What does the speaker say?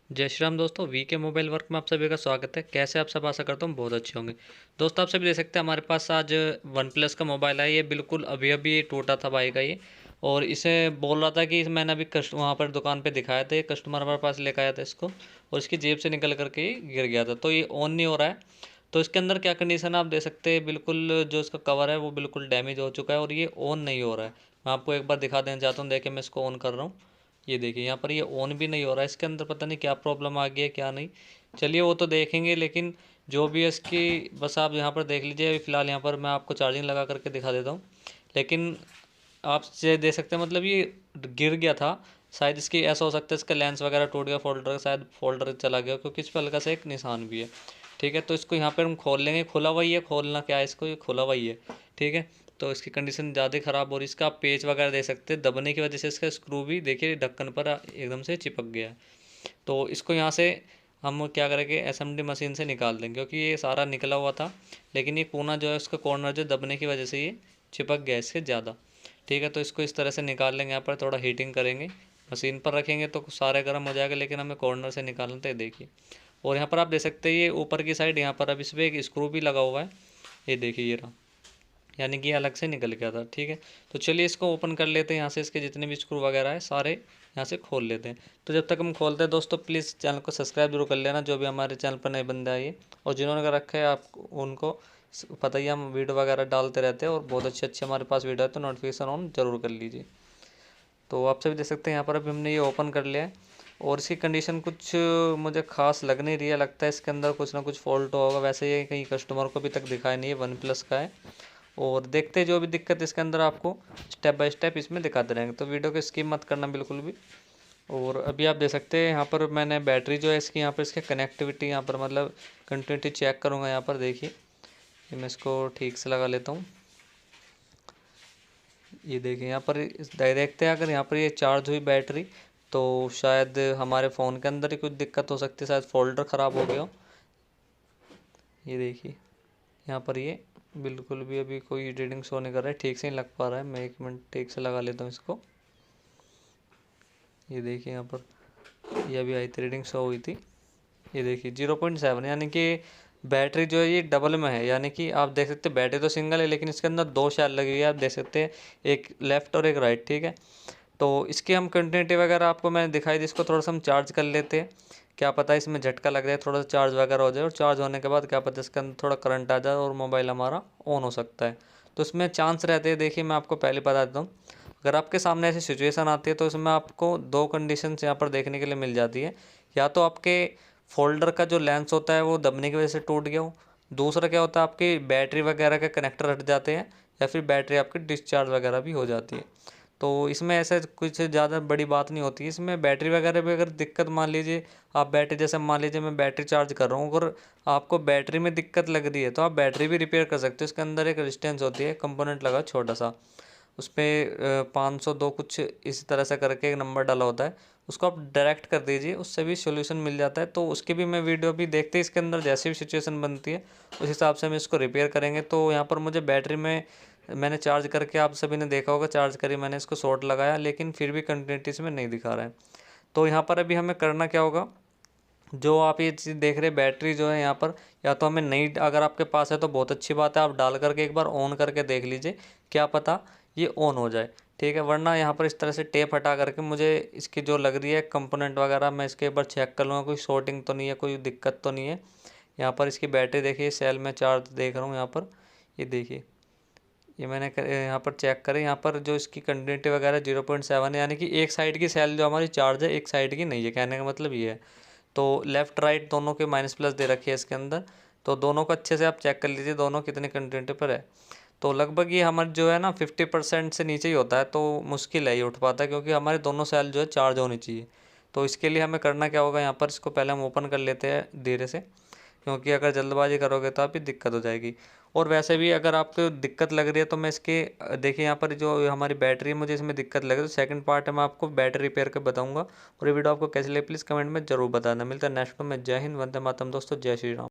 जय श्री राम दोस्तों, वी के मोबाइल वर्क में आप सभी का स्वागत है। कैसे आप सब, आशा करता हूँ बहुत अच्छे होंगे। दोस्तों, आप सभी देख सकते हैं हमारे पास आज वन प्लस का मोबाइल है। ये बिल्कुल अभी अभी टूटा था भाई का ये। और इसे बोल रहा था कि मैंने अभी वहाँ पर दुकान पे दिखाया था, ये कस्टमर हमारे पास लेकर आया था इसको, और इसकी जेब से निकल करके ये गिर गया था। तो ये ऑन नहीं हो रहा है। तो इसके अंदर क्या कंडीशन है आप देख सकते हैं, बिल्कुल जो इसका कवर है वो बिल्कुल डैमेज हो चुका है और ये ऑन नहीं हो रहा है। मैं आपको एक बार दिखा देना चाहता हूँ। देखिए, मैं इसको ऑन कर रहा हूँ। ये देखिए यहाँ पर ये ऑन भी नहीं हो रहा है। इसके अंदर पता नहीं क्या प्रॉब्लम आ गई है, क्या नहीं। चलिए वो तो देखेंगे, लेकिन जो भी है इसकी बस आप यहाँ पर देख लीजिए। अभी फ़िलहाल यहाँ पर मैं आपको चार्जिंग लगा करके दिखा देता हूँ। लेकिन आप ये देख सकते हैं, मतलब ये गिर गया था। शायद इसकी ऐसा हो सकता है इसका लेंस वगैरह टूट गया, फोल्डर शायद फोल्डर चला गया, क्योंकि इस पर हल्का सा एक निशान भी है। ठीक है, तो इसको यहाँ पर हम खोल लेंगे। खुला हुआ ही है, खोलना क्या है इसको, ये खुला हुआ ही है। ठीक है, तो इसकी कंडीशन ज़्यादा ख़राब हो रही है। इसका आप पेच वगैरह देख सकते हैं, दबने की वजह से इसका स्क्रू भी देखिए ढक्कन पर एकदम से चिपक गया है। तो इसको यहाँ से हम क्या करेंगे, एसएमडी मशीन से निकाल देंगे, क्योंकि ये सारा निकला हुआ था। लेकिन ये कोना जो है, उसका कॉर्नर जो दबने की वजह से ये चिपक गया इससे ज़्यादा। ठीक है, तो इसको इस तरह से निकाल लेंगे। यहाँ पर थोड़ा हीटिंग करेंगे, मशीन पर रखेंगे तो सारे गर्म हो जाएगा, लेकिन हमें कॉर्नर से निकालना तो ये देखिए। और यहाँ पर आप देख सकते हैं ये ऊपर की साइड, यहाँ पर अब इस पर एक स्क्रू भी लगा हुआ है। ये देखिए, ये रहा, यानी कि अलग से निकल गया था। ठीक है, तो चलिए इसको ओपन कर लेते हैं। यहाँ से इसके जितने भी स्क्रू वगैरह है सारे यहाँ से खोल लेते हैं। तो जब तक हम खोलते हैं दोस्तों, प्लीज़ चैनल को सब्सक्राइब जरूर कर लेना, जो भी हमारे चैनल पर नए बंदे आए। और जिन्होंने कर रखा है आप उनको पता ही, हम वीडियो वगैरह डालते रहते हैं और बहुत अच्छे अच्छे हमारे पास वीडियो है, तो नोटिफिकेशन ऑन जरूर कर लीजिए। तो आप सभी देख सकते हैं यहाँ पर अभी हमने ये ओपन कर लिया है। और इसकी कंडीशन कुछ मुझे खास लग नहीं रही है, लगता है इसके अंदर कुछ ना कुछ फॉल्ट होगा। वैसे ये कहीं कस्टमर को अभी तक दिखाया नहीं है, वन प्लस का है। और देखते जो भी दिक्कत इसके अंदर आपको स्टेप बाय स्टेप इसमें दिखाते रहेंगे, तो वीडियो को स्किप मत करना बिल्कुल भी। और अभी आप देख सकते हैं यहाँ पर मैंने बैटरी जो है इसकी, यहाँ पर इसके कनेक्टिविटी, यहाँ पर मतलब कंटिन्यूटी चेक करूँगा। यहाँ पर देखिए, मैं इसको ठीक से लगा लेता हूँ। ये देखिए यहाँ पर डायरेक्ट है, अगर यहाँ पर ये चार्ज हुई बैटरी तो शायद हमारे फ़ोन के अंदर ही कुछ दिक्कत हो सकती है, शायद फोल्डर ख़राब हो गया हो। ये देखिए यहाँ पर ये बिल्कुल भी अभी कोई रीडिंग शो नहीं कर रहा है, ठीक से नहीं लग पा रहा है। मैं एक मिनट ठीक से लगा लेता हूँ इसको। ये देखिए यहाँ पर ये अभी आई थी, रीडिंग शो हुई थी। ये देखिए 0.7, यानी कि बैटरी जो है ये डबल में है। यानी कि आप देख सकते हैं बैटरी तो सिंगल है, लेकिन इसके अंदर दो शेल लगी हुई है, आप देख सकते हैं, एक लेफ़्ट और एक राइट। ठीक है, तो इसकी हम कंटिन्यूटी वगैरह आपको मैंने दिखाई दी। इसको थोड़ा सा हम चार्ज कर लेते हैं, क्या पता इसमें झटका लग जाए, थोड़ा सा चार्ज वगैरह हो जाए, और चार्ज होने के बाद क्या पता इसके अंदर थोड़ा करंट आ जाए और मोबाइल हमारा ऑन हो सकता है। तो इसमें चांस रहते हैं। देखिए, मैं आपको पहले बता देता हूँ, अगर आपके सामने ऐसी सिचुएशन आती है तो इसमें आपको दो कंडीशंस यहाँ पर देखने के लिए मिल जाती है। या तो आपके फोल्डर का जो लेंस होता है वो दबने की वजह से टूट गया हो। दूसरा क्या होता है, आपकी बैटरी वगैरह के कनेक्टर हट जाते हैं, या फिर बैटरी आपकी डिस्चार्ज वगैरह भी हो जाती है। तो इसमें ऐसा कुछ ज़्यादा बड़ी बात नहीं होती है। इसमें बैटरी वगैरह भी अगर दिक्कत, मान लीजिए आप बैटरी, जैसे मान लीजिए मैं बैटरी चार्ज कर रहा हूँ, अगर आपको बैटरी में दिक्कत लग रही है तो आप बैटरी भी रिपेयर कर सकते हो। इसके अंदर एक रेजिस्टेंस होती है, कंपोनेंट लगा छोटा सा, उस पर 502 कुछ इस तरह से करके एक नंबर डाला होता है, उसको आप डायरेक्ट कर दीजिए, उससे भी सोल्यूशन मिल जाता है। तो उसकी भी मैं वीडियो भी देखते ही इसके अंदर जैसी भी सिचुएशन बनती है उस हिसाब से हम इसको रिपेयर करेंगे। तो यहाँ पर मुझे बैटरी में मैंने चार्ज करके, आप सभी ने देखा होगा, चार्ज करी मैंने, इसको शॉर्ट लगाया, लेकिन फिर भी कंटिन्यूटी इसमें नहीं दिखा रहा है। तो यहाँ पर अभी हमें करना क्या होगा, जो आप ये चीज़ देख रहे हैं बैटरी जो है यहाँ पर, या तो हमें नई अगर आपके पास है तो बहुत अच्छी बात है, आप डाल करके एक बार ऑन करके देख लीजिए, क्या पता ये ऑन हो जाए। ठीक है, वरना यहाँ पर इस तरह से टेप हटा करके मुझे इसकी जो लग रही है कंपोनेंट वगैरह, मैं इसके एक बार चेक कर लूँगा, कोई शॉर्टिंग तो नहीं है, कोई दिक्कत तो नहीं है। यहाँ पर इसकी बैटरी देखिए, सेल में चार्ज देख रहा हूँ यहाँ पर। ये देखिए, ये मैंने यहाँ पर चेक करें, यहाँ पर जो इसकी कंटिन्यूटी वगैरह 0.7 है, यानी कि एक साइड की सेल जो हमारी चार्ज है, एक साइड की नहीं है, कहने का मतलब ये है। तो लेफ़्ट राइट दोनों के माइनस प्लस दे रखी है इसके अंदर। तो दोनों को अच्छे से आप चेक कर लीजिए, दोनों कितने कंटिन्यूटी पर है। तो लगभग ये हमारे जो है ना 50% से नीचे ही होता है, तो मुश्किल है ये उठ पाता है, क्योंकि हमारे दोनों सेल जो है चार्ज होनी चाहिए। तो इसके लिए हमें करना क्या होगा, यहाँ पर इसको पहले हम ओपन कर लेते हैं धीरे से, क्योंकि अगर जल्दबाजी करोगे तो अभी दिक्कत हो जाएगी। और वैसे भी अगर आपको दिक्कत लग रही है तो मैं इसके देखिए यहाँ पर जो हमारी बैटरी है, मुझे इसमें दिक्कत लग रही है, तो सेकंड पार्ट है मैं आपको बैटरी रिपेयर कर बताऊंगा। और ये वीडियो आपको कैसी लगी प्लीज़ कमेंट में जरूर बताना। मिलता है नेक्स्ट में। जय हिंद, वंदे मातरम दोस्तों, जय श्री राम।